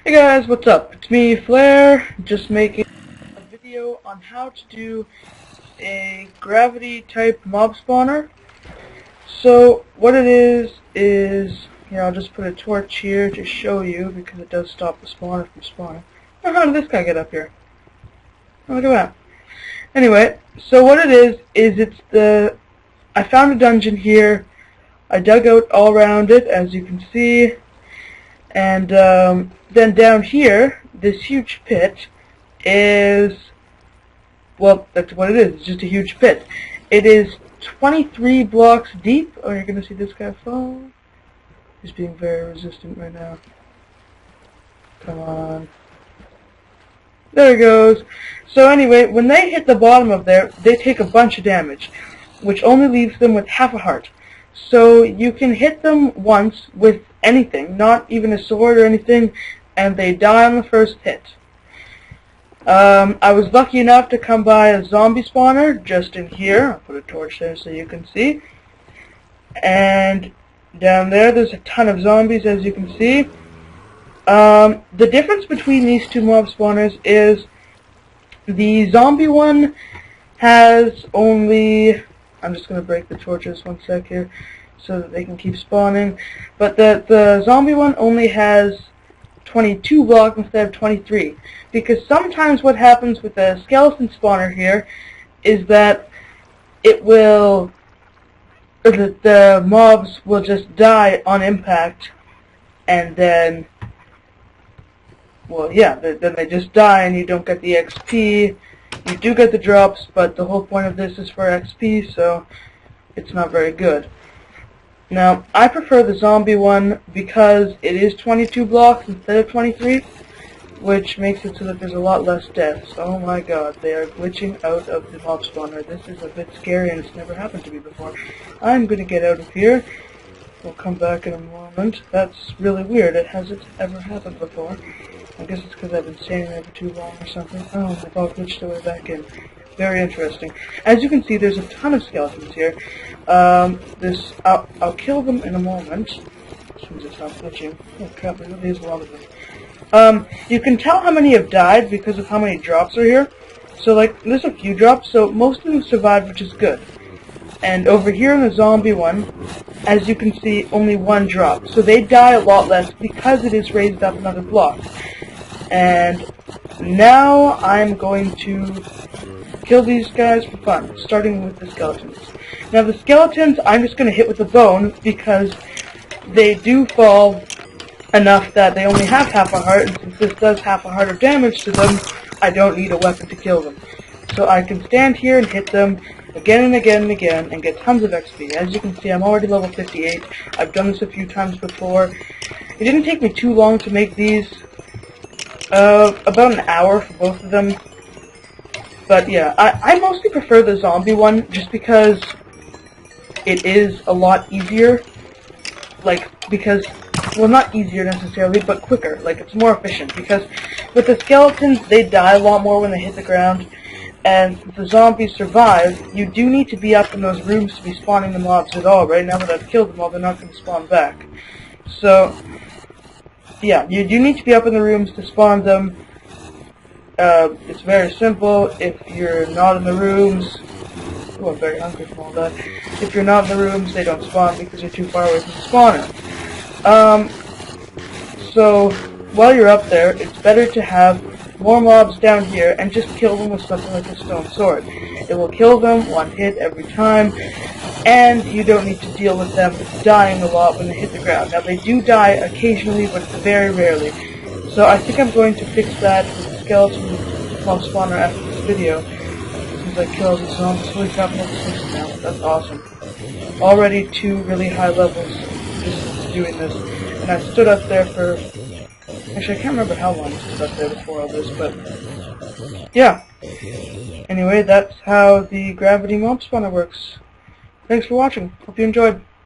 Hey guys, what's up? It's me, Flare, just making a video on how to do a gravity type mob spawner. So what it is, I'll just put a torch here to show you because it does stop the spawner from spawning. Oh, how did this guy get up here? Oh, look at that. Anyway, so what it is I found a dungeon here. I dug out all around it, as you can see. And then down here, this huge pit is, well, that's what it is. It's just a huge pit. It is 23 blocks deep. Oh, you're going to see this guy fall. He's being very resistant right now. Come on. There he goes. So anyway, when they hit the bottom of there, they take a bunch of damage, which only leaves them with half a heart. So you can hit them once with anything, not even a sword or anything, and they die on the first hit. I was lucky enough to come by a zombie spawner just in here. I'll put a torch there so you can see. And down there's a ton of zombies, as you can see. The difference between these two mob spawners is the zombie one has only... I'm just going to break the torches one sec here so that they can keep spawning. But the zombie one only has 22 blocks instead of 23. Because sometimes what happens with the skeleton spawner here is that the mobs will just die on impact, and then, well, yeah, then they just die and you don't get the XP. You do get the drops, but the whole point of this is for XP, so it's not very good. Now, I prefer the zombie one because it is 22 blocks instead of 23, which makes it so that there's a lot less deaths. Oh my god, they are glitching out of the mob spawner. This is a bit scary and it's never happened to me before. I'm going to get out of here. We'll come back in a moment. That's really weird. It hasn't ever happened before. I guess it's because I've been standing there for too long or something. Oh, I've all glitched their way back in. Very interesting. As you can see, there's a ton of skeletons here. I'll kill them in a moment. As soon as it stops glitching. Oh crap, there really is a lot of them. You can tell how many have died because of how many drops are here. So, like, there's a few drops, so most of them survived, which is good. And over here in the zombie one, as you can see, only one drop. So they die a lot less because it is raised up another block. And now I'm going to kill these guys for fun, starting with the skeletons. Now the skeletons, I'm just going to hit with a bone because they do fall enough that they only have half a heart, and since this does half a heart of damage to them, I don't need a weapon to kill them. So I can stand here and hit them again and again and again and get tons of XP. As you can see, I'm already level 58. I've done this a few times before. It didn't take me too long to make these. About an hour for both of them. But yeah, I mostly prefer the zombie one just because it is a lot easier. Well, not easier necessarily, but quicker. Like, it's more efficient. Because with the skeletons, they die a lot more when they hit the ground. And if the zombies survive, you do need to be up in those rooms to be spawning the mobs at all. Right now that I've killed them all, they're not going to spawn back. So, yeah, you do need to be up in the rooms to spawn them. It's very simple. If you're not in the rooms... Oh, I'm very hungry from all that. If you're not in the rooms, they don't spawn because you're too far away from the spawner. So, while you're up there, it's better to have more mobs down here and just kill them with something like a stone sword. It will kill them one hit every time, and you don't need to deal with them dying a lot when they hit the ground. Now, they do die occasionally, but very rarely. So I think I'm going to fix that with the skeleton mob spawner after this video. Since I killed the zombies. Holy crap, I'm level 6 now. That's awesome. Already 2 really high levels just doing this. And I stood up there for... Actually, I can't remember how long I stood up there before all this, but... yeah. Anyway, that's how the gravity mob spawner works. Thanks for watching. Hope you enjoyed.